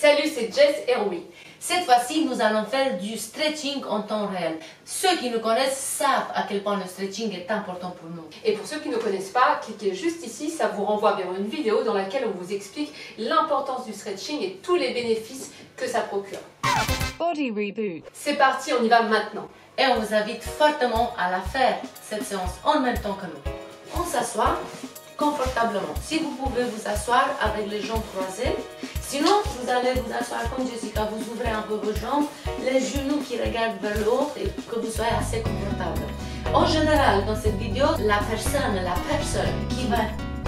Salut, c'est Jess et Rui. Cette fois-ci, nous allons faire du stretching en temps réel. Ceux qui nous connaissent savent à quel point le stretching est important pour nous. Et pour ceux qui ne connaissent pas, cliquez juste ici, ça vous renvoie vers une vidéo dans laquelle on vous explique l'importance du stretching et tous les bénéfices que ça procure. Body Reboot. C'est parti, on y va maintenant. Et on vous invite fortement à la faire, cette séance, en même temps que nous. On s'assoit confortablement. Si vous pouvez vous asseoir avec les jambes croisées, sinon vous allez vous asseoir comme Jessica, vous ouvrez un peu vos jambes, les genoux qui regardent vers le haut et que vous soyez assez confortable. En général, dans cette vidéo, la personne qui va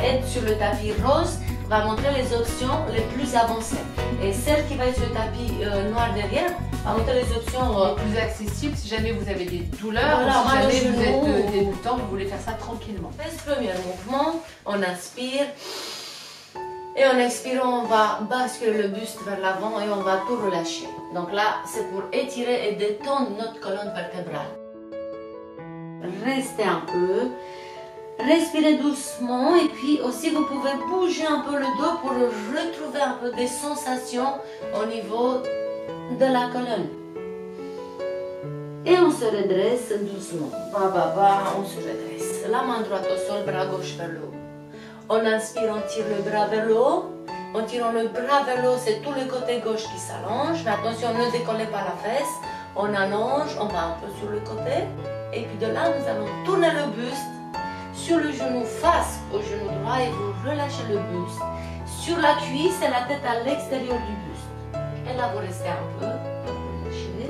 être sur le tapis rose va montrer les options les plus avancées. Et celle qui va être sur le tapis noir derrière va montrer les options plus accessibles si jamais vous avez des douleurs, voilà, ou si jamais vous êtes débutant, vous voulez faire ça tranquillement. On fait ce premier mouvement, on inspire. Et en expirant, on va basculer le buste vers l'avant et on va tout relâcher. Donc là, c'est pour étirer et détendre notre colonne vertébrale. Restez un peu. Respirez doucement et puis aussi vous pouvez bouger un peu le dos pour retrouver un peu des sensations au niveau de la colonne. Et on se redresse doucement. On se redresse. La main droite au sol, bras gauche vers le haut. On inspire, on tire le bras vers le haut. En tirant le bras vers le haut, c'est tout le côté gauche qui s'allonge. Mais attention, ne décollez pas la fesse. On allonge, on va un peu sur le côté. Et puis de là, nous allons tourner le buste sur le genou face au genou droit et vous relâchez le buste. Sur la cuisse et la tête à l'extérieur du buste. Et là, vous restez un peu. Relâchez.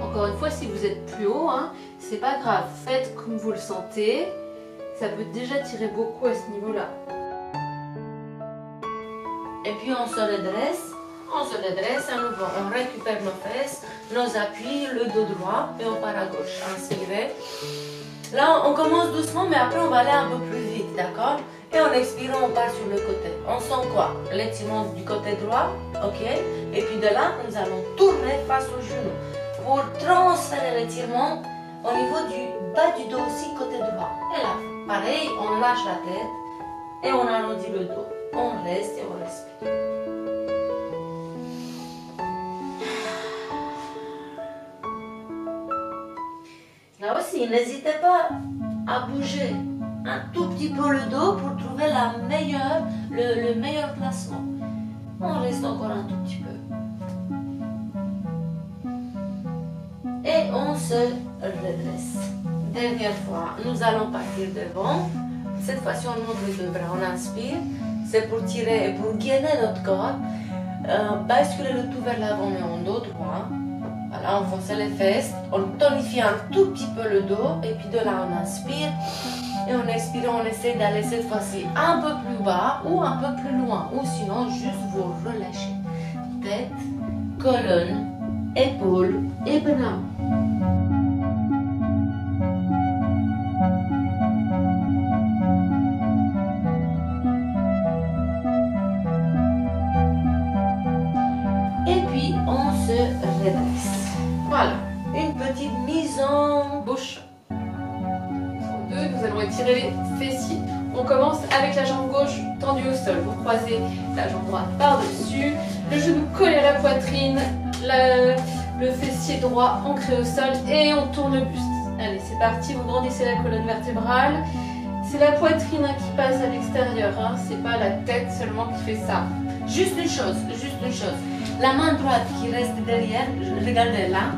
Encore une fois, si vous êtes plus haut, c'est pas grave, faites comme vous le sentez. Ça peut déjà tirer beaucoup à ce niveau-là. Et puis on se redresse. On se redresse à nouveau, on récupère nos fesses, nos appuis, le dos droit et on part à gauche. Inspirez. Là, on commence doucement, mais après on va aller un peu plus vite, d'accord? Et en expirant, on part sur le côté. On sent quoi? L'étirement du côté droit, ok? Et puis de là, nous allons tourner face au genou pour transférer l'étirement au niveau du bas du dos aussi, côté droit. Et là, pareil, on lâche la tête et on arrondit le dos. On reste et on respire. Là aussi, n'hésitez pas à bouger un tout petit peu le dos pour trouver le meilleur placement. On reste encore un tout petit peu. Et on se redresse. Dernière fois, nous allons partir devant. Cette fois-ci, on monte les deux bras. On inspire. C'est pour tirer et pour gainer notre corps. Basculer le tout vers l'avant et en dos droit. Voilà, on fonce les fesses, on tonifie un tout petit peu le dos et puis de là on inspire et en expirant on essaie d'aller cette fois-ci un peu plus bas ou un peu plus loin ou sinon juste vous relâchez. Tête, colonne, épaules et bras. Et puis on se redresse. Voilà, une petite mise en bouche. Nous allons étirer les fessiers. On commence avec la jambe gauche tendue au sol. Vous croisez la jambe droite par-dessus, le genou collé à la poitrine, le fessier droit ancré au sol et on tourne le buste. Allez, c'est parti, vous grandissez la colonne vertébrale. C'est la poitrine qui passe à l'extérieur, c'est pas la tête seulement qui fait ça. Juste une chose. La main droite qui reste derrière, regardez là.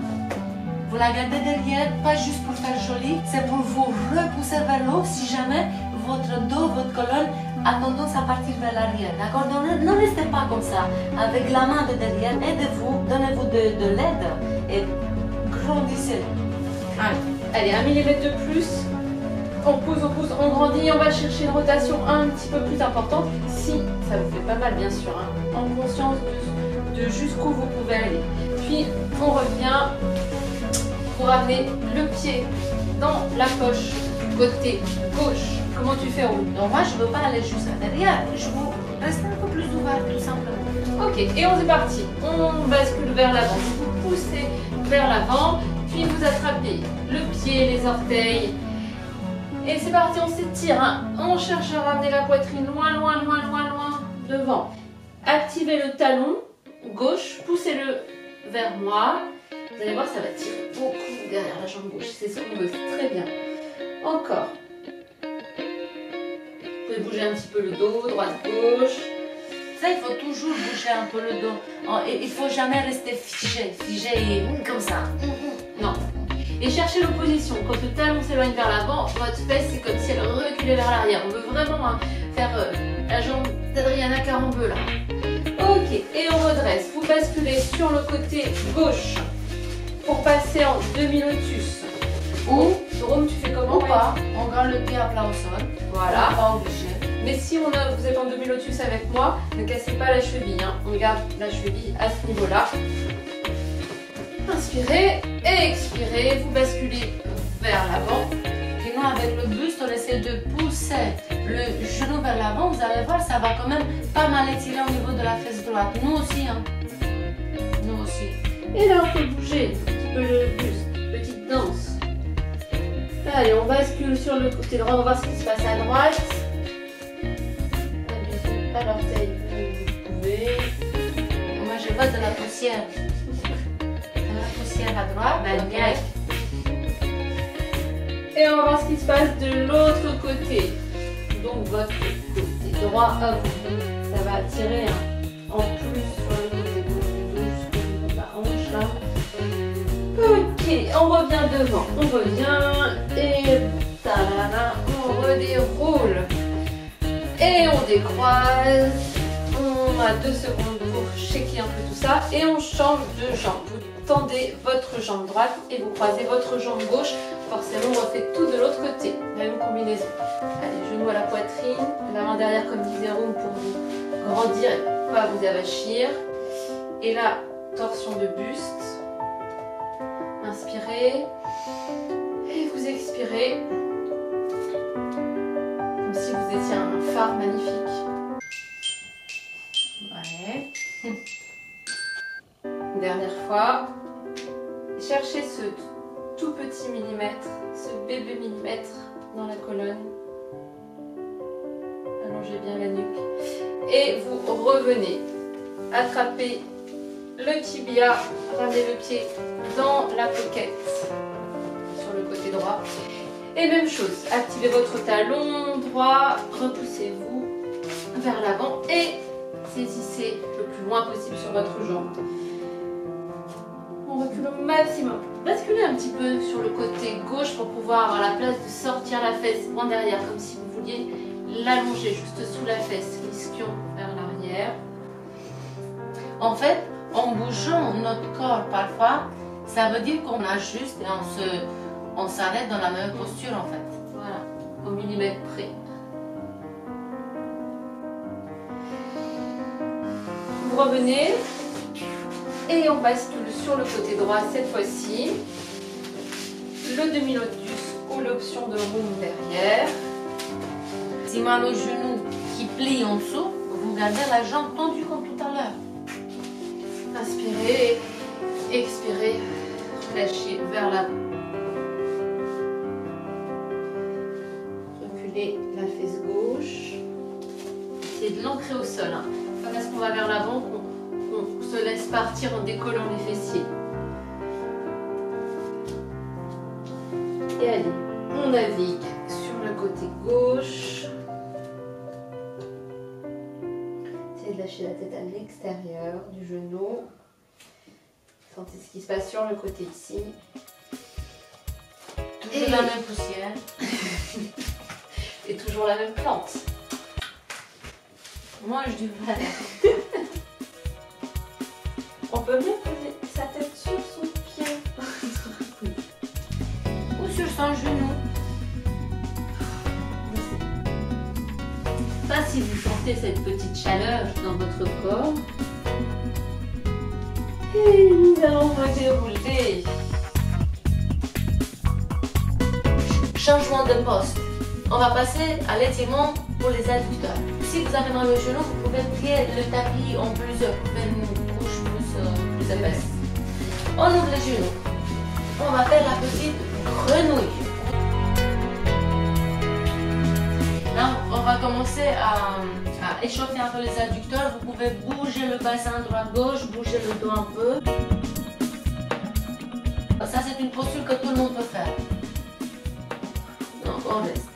Vous la gardez derrière, pas juste pour faire joli, c'est pour vous repousser vers le haut si jamais votre dos, votre colonne a tendance à partir vers l'arrière. D'accord? Ne restez pas comme ça. Avec la main de derrière, aidez-vous, donnez-vous de l'aide et grandissez. Allez, 1 mm de plus. On pousse, on grandit, on va chercher une rotation un petit peu plus importante. Si ça vous fait pas mal, bien sûr, en conscience de jusqu'où vous pouvez aller. Puis on revient. Vous ramenez le pied dans la poche du côté gauche. Comment tu fais, Roux? Donc moi, je ne veux pas aller jusqu'à derrière. Je veux rester un peu plus ouvert, tout simplement. Ok, et on est parti. On bascule vers l'avant. Vous poussez vers l'avant, puis Puis vous attrapez le pied, les orteils. Et c'est parti, on s'étire. Hein. On cherche à ramener la poitrine loin, loin, loin, loin, loin devant. Activez le talon gauche, poussez-le vers moi. Vous allez voir, ça va tirer beaucoup derrière la jambe gauche. C'est ce qu'on veut, c'est très bien. Encore. Vous pouvez bouger un petit peu le dos, droite, gauche. Ça, il faut toujours bouger un peu le dos. Il ne faut jamais rester figé et comme ça. Non. Et cherchez l'opposition. Quand le talon s'éloigne vers l'avant, votre fesse, c'est comme si elle reculait vers l'arrière. On veut vraiment faire la jambe d'Adriana Carambeu là. Ok, et on redresse. Vous basculez sur le côté gauche pour passer en demi-lotus. Ou, Rome, tu fais comment? ou pas, on garde le pied à plat au sol. Voilà. Pas obligé. Mais si vous êtes en demi-lotus avec moi, ne cassez pas la cheville. Hein. On garde la cheville à ce niveau-là. Inspirez et expirez. Vous basculez vers l'avant. Sinon, avec le buste, on essaie de pousser le genou vers l'avant. Vous allez voir, ça va quand même pas mal étirer au niveau de la fesse droite. Nous aussi, hein. Nous aussi. Et là, on peut bouger un petit peu le buste. Petite danse. Allez, on bascule sur le côté droit. On va voir ce qui se passe à droite. À l'orteil, vous pouvez. Moi, je vois de la poussière. De la poussière à droite. Okay. Et on va voir ce qui se passe de l'autre côté. Donc, votre côté droit, hop, ça va attirer en plus sur le côté gauche au niveau de la hanche là. Ok, on revient devant. On revient et talala, on redéroule. Et on décroise. On a 2 secondes pour checker un peu tout ça. Et on change de jambe. Vous tendez votre jambe droite et vous croisez votre jambe gauche. Forcément, on refait tout de l'autre côté. Même combinaison. Allez, genou à la poitrine. L'avant derrière comme disait Rome pour vous grandir et pas vous avachir. Et là, torsion de buste. Inspirez. Et vous expirez. Comme si vous étiez un phare magnifique. Ouais. Dernière fois. Cherchez ce tout petit millimètre, ce bébé millimètre dans la colonne. Allongez bien la nuque. Et vous revenez. Attrapez le tibia, ramenez le pied dans la pocket sur le côté droit. Et même chose, activez votre talon droit, repoussez-vous vers l'avant et saisissez le plus loin possible sur votre jambe. On recule au maximum. Basculez un petit peu sur le côté gauche pour pouvoir avoir la place de sortir la fesse en derrière, comme si vous vouliez l'allonger juste sous la fesse, l'ischion vers l'arrière. En fait, en bougeant notre corps parfois, ça veut dire qu'on ajuste et on s'arrête dans la même posture en fait. Voilà, au millimètre près. Vous revenez et on bascule sur le côté droit cette fois-ci. Le demi-lotus ou l'option de room derrière. Si mal au genou qui plie en dessous, vous gardez la jambe tendue comme tout à l'heure. Inspirez, expirez, lâchez vers l'avant. Reculez la fesse gauche. Essayez de l'ancrer au sol. Hein. Pas parce qu'on va vers l'avant qu'on se laisse partir en décollant les fessiers. Et allez, on navigue sur le côté gauche. Essayez de lâcher la tête à l'extérieur du genou. Sentez ce qui se passe sur le côté ici. Toujours la même poussière. Et toujours la même plante. Mange du vrai. On peut même poser sa tête sur son pied. Ou sur son genou. Ça, si vous sentez cette petite chaleur dans votre corps. Et nous allons redérouler. Changement de poste. On va passer à l'étirement pour les adducteurs. Si vous avez mal au genou, vous pouvez plier le tapis en plusieurs. Vous pouvez une couche plus épaisse. On ouvre les genoux. On va faire la petite grenouille. Là, on va commencer à échauffer un peu les adducteurs. Vous pouvez bouger le bassin droite-gauche, bouger le dos un peu. Ça, c'est une posture que tout le monde peut faire. Donc, on reste.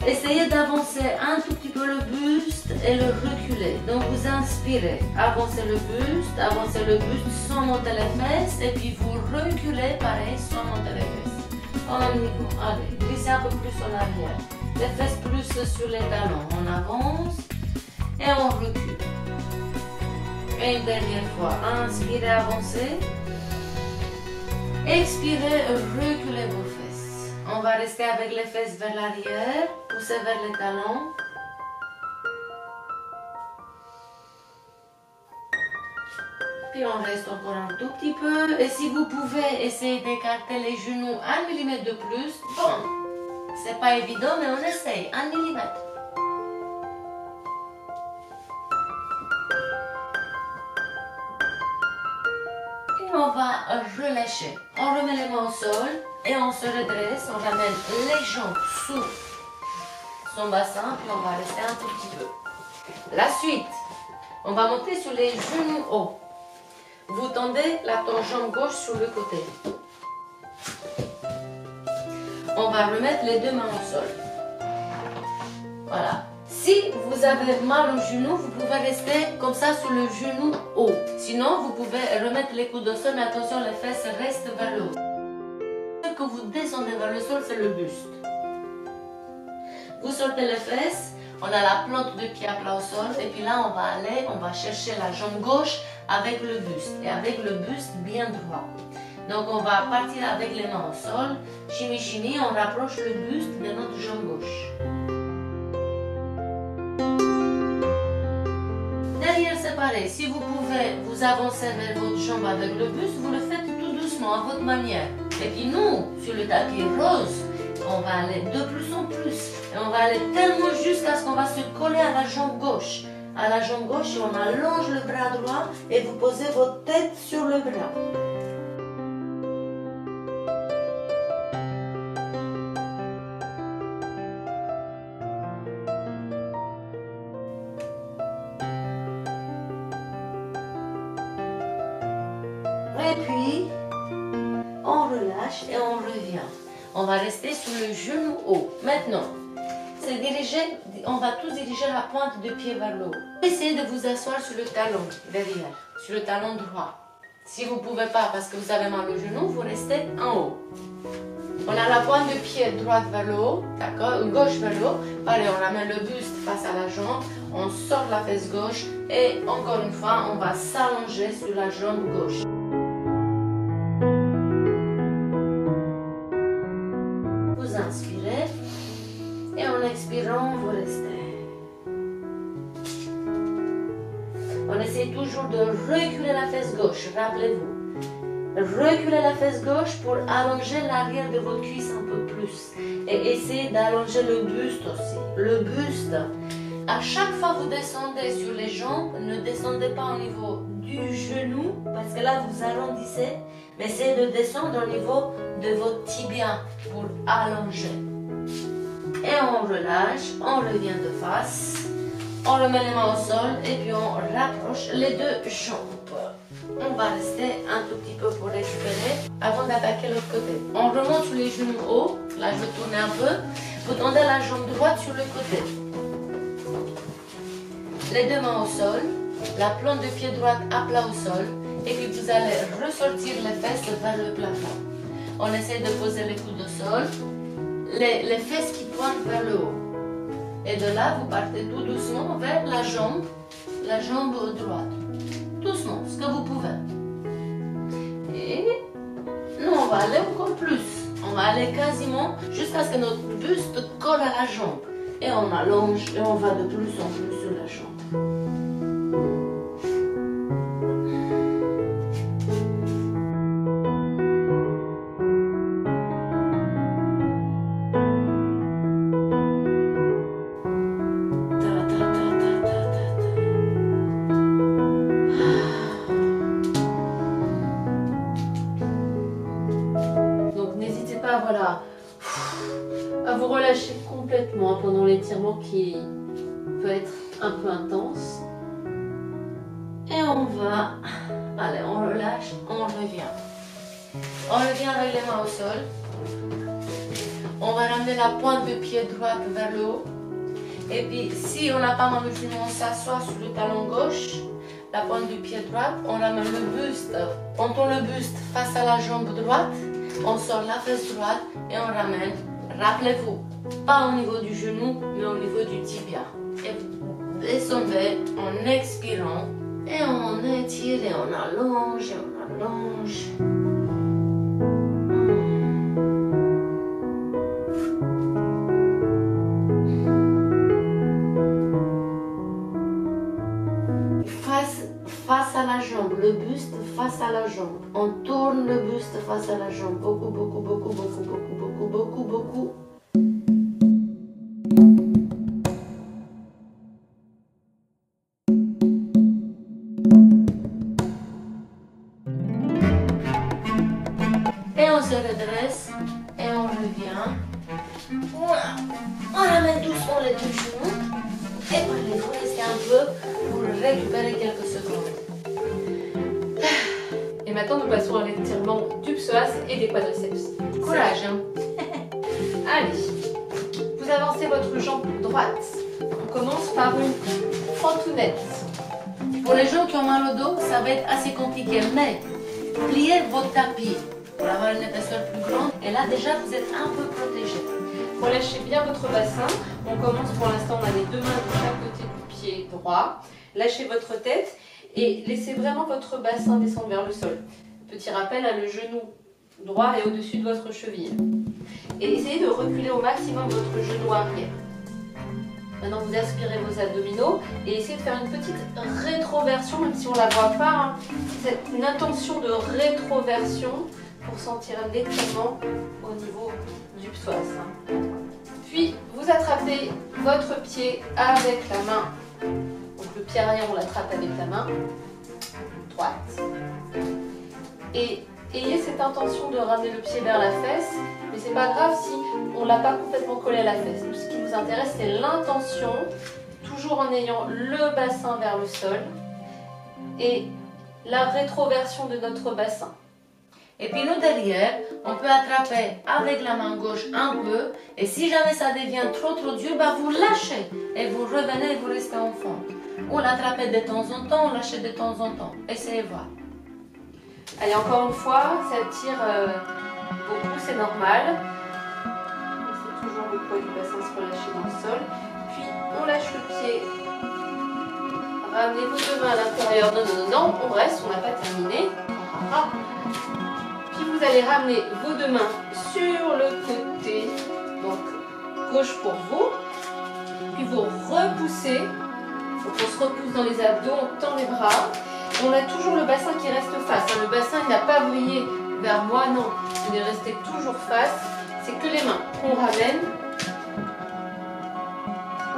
Essayez d'avancer un tout petit peu le buste et le reculer. Donc, vous inspirez, avancez le buste sans monter les fesses. Et puis, vous reculez, pareil, sans monter les fesses. En même niveau. Allez, glissez un peu plus en arrière. Les fesses plus sur les talons. On avance et on recule. Et une dernière fois. Inspirez, avancez. Expirez, reculez vos fesses. On va rester avec les fesses vers l'arrière, pousser vers les talons. Puis on reste encore un tout petit peu. Et si vous pouvez essayer d'écarter les genoux 1 mm de plus, bon, c'est pas évident, mais on essaye, 1 mm. On va relâcher. On remet les mains au sol et on se redresse. On ramène les jambes sous son bassin, puis on va rester un tout petit peu. La suite, on va monter sur les genoux hauts. Vous tendez la jambe gauche sur le côté. On va remettre les deux mains au sol. Voilà. Si vous avez mal au genou, vous pouvez rester comme ça sur le genou haut. Sinon, vous pouvez remettre les coudes au sol, mais attention, les fesses restent vers le haut. Ce que vous descendez vers le sol, c'est le buste. Vous sortez les fesses, on a la plante de pied à plat au sol, et puis là, on va chercher la jambe gauche avec le buste, et avec le buste bien droit. Donc, on va partir avec les mains au sol. Chimie, chimie, on rapproche le buste de notre jambe gauche. Derrière, c'est pareil. Si vous pouvez vous avancer vers votre jambe avec le buste, vous le faites tout doucement, à votre manière. Et puis nous, sur le tapis rose, on va aller de plus en plus. Et on va aller tellement jusqu'à ce qu'on va se coller à la jambe gauche. À la jambe gauche, et on allonge le bras droit et vous posez votre tête sur le bras. Et puis, on relâche et on revient. On va rester sur le genou haut. Maintenant, on va tous diriger la pointe de pied vers le haut. Essayez de vous asseoir sur le talon derrière, sur le talon droit. Si vous ne pouvez pas parce que vous avez mal au genou, vous restez en haut. On a la pointe de pied droite vers le haut, d'accord, gauche vers le haut. Pareil, on ramène le buste face à la jambe, on sort la fesse gauche et encore une fois, on va s'allonger sur la jambe gauche. Vous inspirez et en expirant, vous restez. On essaie toujours de reculer la fesse gauche, rappelez-vous. Reculez la fesse gauche pour allonger l'arrière de votre cuisse un peu plus. Et essayez d'allonger le buste aussi. Le buste. À chaque fois que vous descendez sur les jambes, ne descendez pas au niveau du genou, parce que là vous arrondissez, mais essayez de descendre au niveau de votre tibia pour allonger. Et on relâche, on revient de face, on remet les mains au sol et puis on rapproche les deux jambes. On va rester un tout petit peu pour récupérer avant d'attaquer l'autre côté. On remonte sur les genoux hauts, là je vais tourner un peu, vous tendez la jambe droite sur le côté. Les deux mains au sol, la plante de pied droite à plat au sol et puis vous allez ressortir les fesses vers le plafond. On essaie de poser les coudes au sol, les fesses qui pointent vers le haut. Et de là, vous partez tout doucement vers la jambe droite. Doucement, ce que vous pouvez. Et nous, on va aller encore plus. On va aller quasiment jusqu'à ce que notre buste colle à la jambe. Et on allonge et on va de plus en plus sur la jambe. À vous relâcher complètement pendant l'étirement qui peut être un peu intense. Et on va, allez, on relâche, on revient. On revient avec les mains au sol. On va ramener la pointe de pied droite vers le haut. Et puis, si on n'a pas mal le genou, on s'assoit sur le talon gauche. La pointe du pied droit, on ramène le buste. On tourne le buste face à la jambe droite. On sort la fesse droite et on ramène. Rappelez-vous, pas au niveau du genou, mais au niveau du tibia. Et vous descendez en expirant. Et on étire et on allonge et on allonge. Face à la jambe, le buste face à la jambe. On tourne le buste face à la jambe. Beaucoup, beaucoup, beaucoup, beaucoup, beaucoup, beaucoup, beaucoup, beaucoup. Et on se redresse et on revient. Voilà. On ramène doucement les deux genoux. Et allez, vous restez un peu pour récupérer quelques secondes. Et maintenant, nous passons à l'étirement du psoas et des quadriceps. Courage, hein. Allez, vous avancez votre jambe droite. On commence par une fentounette. Pour les gens qui ont mal au dos, ça va être assez compliqué, mais pliez votre tapis pour avoir une épaisseur plus grande. Et là, déjà, vous êtes un peu protégé. Relâchez bien votre bassin. On commence pour l'instant, on a les deux mains de chaque côté du pied droit. Lâchez votre tête et laissez vraiment votre bassin descendre vers le sol. Petit rappel, le genou droit est au-dessus de votre cheville. Et essayez de reculer au maximum votre genou arrière. Maintenant, vous aspirez vos abdominaux et essayez de faire une petite rétroversion, même si on ne la voit pas. Hein. C'est une intention de rétroversion pour sentir un étirement au niveau du psoas. Hein. Puis, vous attrapez votre pied avec la main. Donc, le pied arrière, on l'attrape avec la main droite. Et ayez cette intention de ramener le pied vers la fesse. Mais c'est pas grave si on ne l'a pas complètement collé à la fesse. Ce qui nous intéresse, c'est l'intention, toujours en ayant le bassin vers le sol et la rétroversion de notre bassin. Et puis nous derrière, on peut attraper avec la main gauche un peu. Et si jamais ça devient trop dur, bah vous lâchez et vous revenez et vous restez en fond. Ou l'attrapez de temps en temps, lâchez de temps en temps. Essayez voir. Allez, encore une fois, ça tire beaucoup, c'est normal. C'est toujours le poids du bassin se relâcher dans le sol. Puis on lâche le pied. Ramenez vos deux mains à l'intérieur. Non, on reste, on n'a pas terminé. Puis vous allez ramener vos deux mains sur le côté, donc gauche pour vous. Puis vous repoussez. Donc on se repousse dans les abdos, on tend les bras. On a toujours le bassin qui reste face. Le bassin il n'a pas brillé vers moi, non. Il est resté toujours face. C'est que les mains qu'on ramène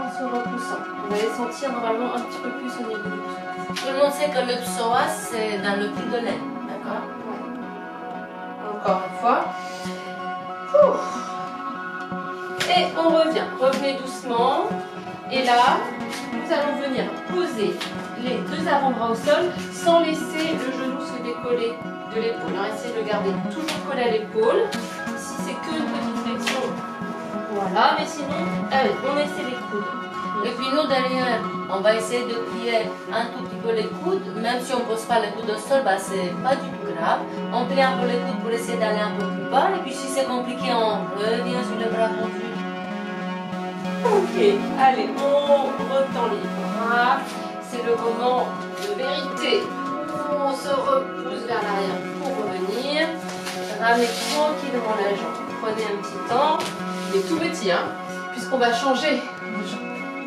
en se repoussant. On va les sentir normalement un petit peu plus au niveau du psoas. Tout le monde sait que le psoas, c'est dans le pli de lait. D'accord? Ouais. Encore une fois. Et on revient. Revenez doucement. Et là, nous allons venir poser les deux avant-bras au sol sans laisser le genou se décoller de l'épaule. Essayez de le garder toujours collé à l'épaule. Si c'est que une petite flexion, voilà. Mais sinon, allez, on essaie les coudes. Et puis nous derrière, on va essayer de plier un tout petit peu les coudes. Même si on ne pose pas les coudes au sol, bah, c'est pas du tout grave. On plie un peu les coudes pour essayer d'aller un peu plus bas. Et puis si c'est compliqué, on revient sur les bras tendus. Ok, allez, on retend les bras. C'est le moment de vérité. On se repousse vers l'arrière pour revenir. Ramenez tranquillement la jambe. Prenez un petit temps. Il est tout petit, hein, puisqu'on va changer de jambe.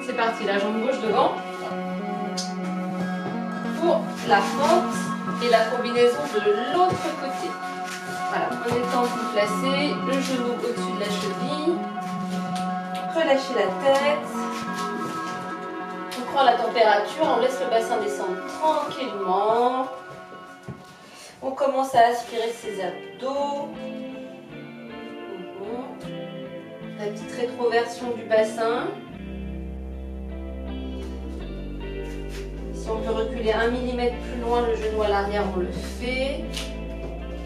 C'est parti, la jambe gauche devant. Pour la fente et la combinaison de l'autre côté. Voilà, prenez le temps de vous placer. Le genou au-dessus de la cheville. Relâchez la tête. On prend la température, on laisse le bassin descendre tranquillement. On commence à aspirer ses abdos. la petite rétroversion du bassin. Si on peut reculer 1 mm plus loin le genou à l'arrière, on le fait.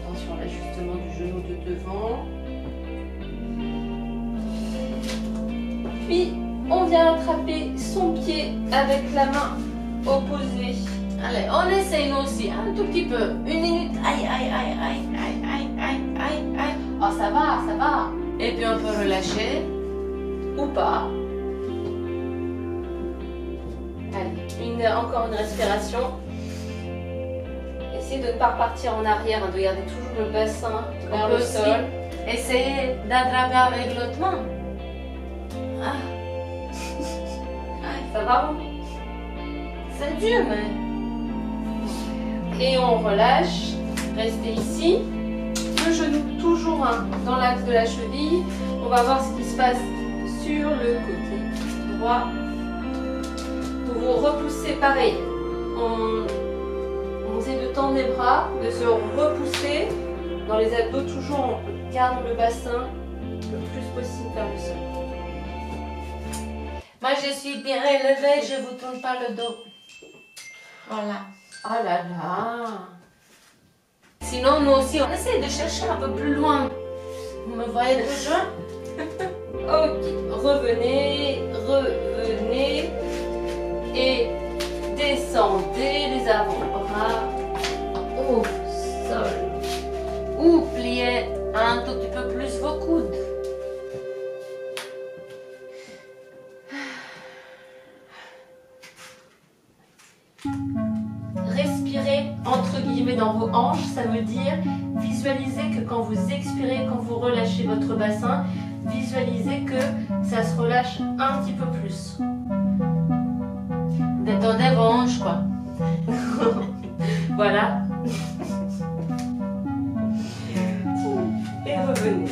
Attention à l'ajustement du genou de devant. Puis, on vient attraper son pied avec la main opposée. Allez, on essaye nous aussi, un tout petit peu. 1 minute. Aïe, aïe, aïe, aïe, aïe, aïe, aïe, aïe, aïe. Oh, ça va, ça va. Et puis on peut relâcher. Ou pas. Allez, encore une respiration. Essayez de ne pas repartir en arrière, de garder toujours le bassin vers le sol. Essayez d'attraper avec l'autre main. Ah. Ça va? C'est dur, mais... Et on relâche. Restez ici. Le genou toujours dans l'axe de la cheville. On va voir ce qui se passe sur le côté droit. Vous vous repoussez pareil. On essaie de tendre les bras, de se repousser. Dans les abdos, toujours on garde le bassin le plus possible vers le sol. Moi, je suis bien élevée, je ne vous tourne pas le dos. Voilà. Oh là là. Sinon, nous aussi, on essaie de chercher un peu plus loin. Vous me voyez déjà? Ok, revenez, revenez. Et descendez les avant-bras au sol. Ou pliez un tout petit peu plus vos coudes. Respirez entre guillemets dans vos hanches, ça veut dire visualisez que quand vous expirez, quand vous relâchez votre bassin, visualisez que ça se relâche un petit peu plus. Détendez vos hanches, quoi. Voilà. Et revenez.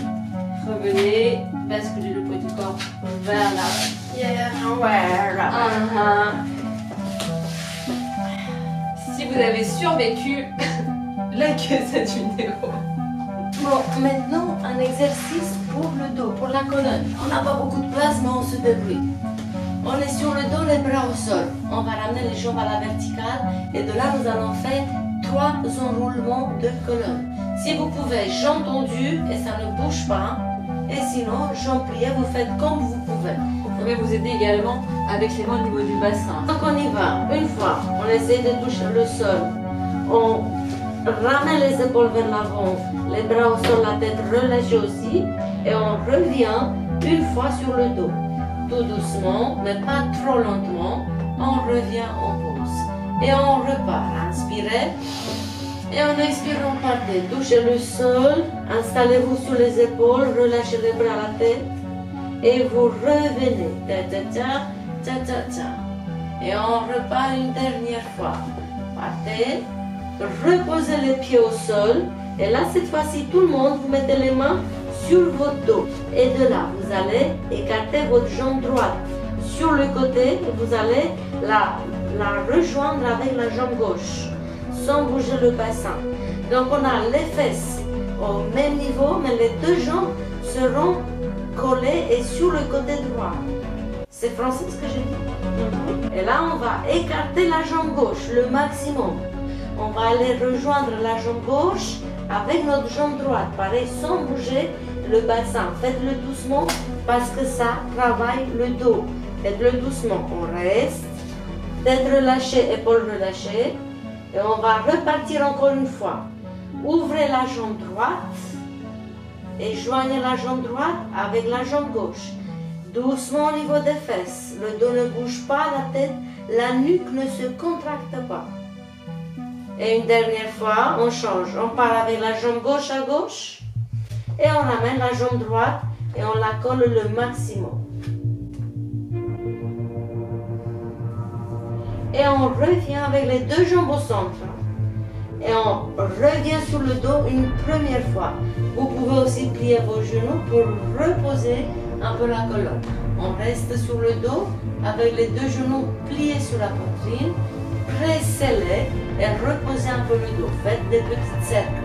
Revenez, basculez le poids du corps vers l'arrière. Si vous avez survécu, likez cette vidéo. Bon, maintenant, un exercice pour le dos, pour la colonne. On n'a pas beaucoup de place, mais on se débrouille. On est sur le dos, les bras au sol. On va ramener les jambes à la verticale et de là, nous allons faire 3 enroulements de colonne. Si vous pouvez, jambes tendues et ça ne bouge pas. Et sinon, jambes pliées, vous faites comme vous pouvez. Vous pouvez vous aider également avec les mains au niveau du bassin. Donc on y va. Une fois, on essaie de toucher le sol. On ramène les épaules vers l'avant, les bras au sol, la tête relâchée aussi. Et on revient une fois sur le dos. Tout doucement, mais pas trop lentement. On revient, on pose. Et on repart. Inspirez. Et en expirant, partez. Touchez le sol. Installez-vous sur les épaules. Relâchez les bras à la tête. Et vous revenez. Ta ta ta, ta ta ta. Et on repart une dernière fois. Partez. Reposez les pieds au sol. Et là, cette fois-ci, tout le monde, vous mettez les mains sur votre dos. Et de là, vous allez écarter votre jambe droite sur le côté. Et vous allez la rejoindre avec la jambe gauche, sans bouger le bassin. Donc, on a les fesses au même niveau, mais les deux jambes seront collées et sur le côté droit. C'est français ce que j'ai dit. Et là, on va écarter la jambe gauche le maximum. On va aller rejoindre la jambe gauche avec notre jambe droite. Pareil, sans bouger le bassin. Faites-le doucement parce que ça travaille le dos. Faites-le doucement. On reste. Tête relâchée, épaules relâchées. Et on va repartir encore une fois. Ouvrez la jambe droite et joignez la jambe droite avec la jambe gauche. Doucement au niveau des fesses. Le dos ne bouge pas, la tête, la nuque ne se contracte pas. Et une dernière fois, on change. On part avec la jambe gauche à gauche et on ramène la jambe droite et on la colle le maximum. Et on revient avec les deux jambes au centre. Et on revient sur le dos une première fois. Vous pouvez aussi plier vos genoux pour reposer un peu la colonne. On reste sur le dos avec les deux genoux pliés sur la poitrine. Pressez-les et reposez un peu le dos. Faites des petits cercles.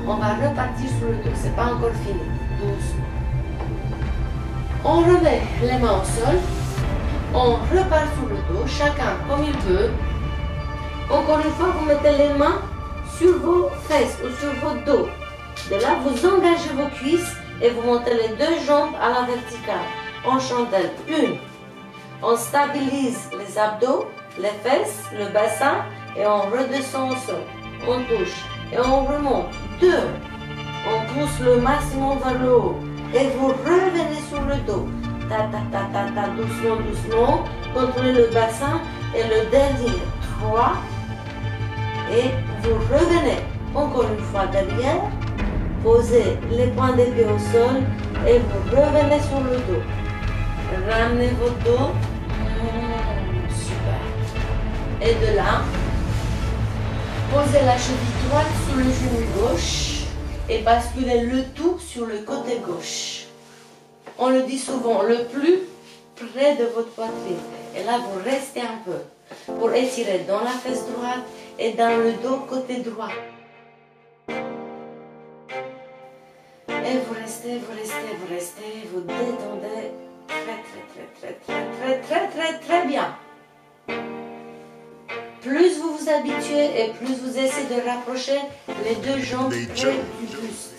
On va repartir sur le dos. C'est pas encore fini. Doucement. On remet les mains au sol. On repart sur le dos, chacun comme il peut. Encore une fois, vous mettez les mains sur vos fesses ou sur votre dos. De là, vous engagez vos cuisses et vous montez les deux jambes à la verticale. En chandelle. 1. On stabilise les abdos, les fesses, le bassin et on redescend au sol. On touche et on remonte. 2. On pousse le maximum vers le haut et vous revenez sur le dos. Ta ta ta ta ta, doucement, doucement. Contrôlez le bassin et le dernier. 3. Et vous revenez encore une fois derrière. Posez les points des pieds au sol et vous revenez sur le dos. Ramenez votre dos. Super. Et de là, posez la cheville droite sur le genou gauche et basculez le tout sur le côté gauche. On le dit souvent, le plus près de votre poitrine. Et là, vous restez un peu pour étirer dans la fesse droite et dans le dos côté droit. Et vous restez, vous restez, vous restez, vous détendez très bien. Plus vous vous habituez et plus vous essayez de rapprocher les deux jambes près du buste.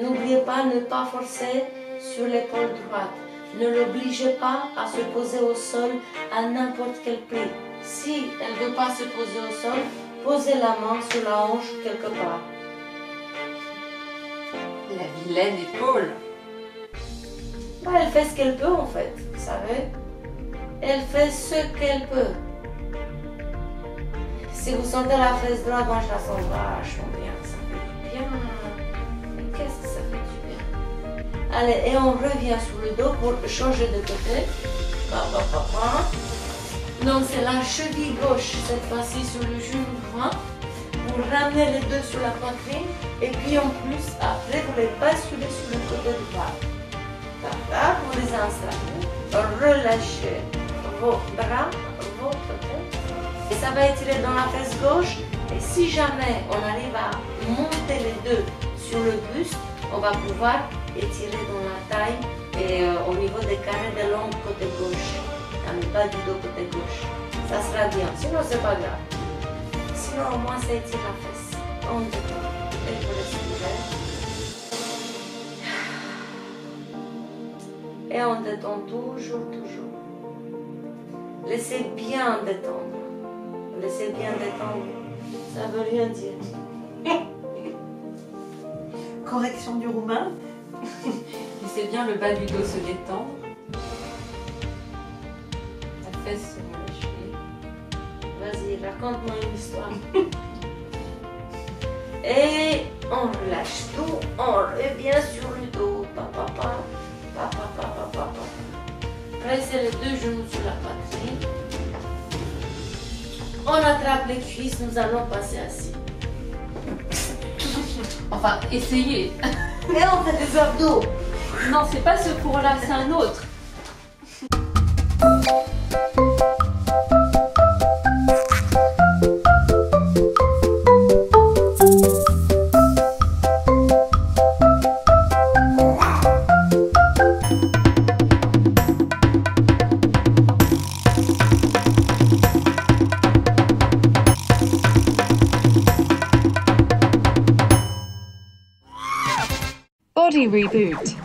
N'oubliez pas de ne pas forcer sur l'épaule droite. Ne l'obligez pas à se poser au sol à n'importe quel prix. Si elle ne veut pas se poser au sol, posez la main sur la hanche quelque part. La vilaine épaule. Bah, elle fait ce qu'elle peut en fait, vous savez. Elle fait ce qu'elle peut. Si vous sentez la fesse droite, moi je la sens vachement bien. Ça fait du bien. Qu'est-ce que ça fait du bien? Allez, et on revient sur le dos pour changer de côté. Donc c'est la cheville gauche, cette fois-ci sur le genou droit. Vous ramenez les deux sur la poitrine. Et puis en plus, après, vous les basculez sur le côté droit. Là, vous les installez. Relâchez vos bras, votre tête. Et ça va étirer dans la fesse gauche. Et si jamais on arrive à monter les deux sur le buste, on va pouvoir étirer dans la taille et au niveau des carrés de l'ombre côté gauche, dans le bas du dos côté gauche. Ça sera bien, sinon c'est pas grave. Sinon au moins ça étire la fesse. On détend et vous respirez. Et on détend toujours. Laissez bien détendre. Laissez bien détendre. Ça veut rien dire. Correction du roumain. Laissez bien le bas du dos se détendre. La fesse se relâcher. Vas-y, raconte-moi une histoire. Et on relâche tout. On revient sur le dos. Papa. Pressez les deux genoux sur la poitrine. On attrape les cuisses. Nous allons passer assis. Enfin, essayez. Et on fait des abdos. Non, c'est pas ce cours-là, c'est un autre. Body Reboot.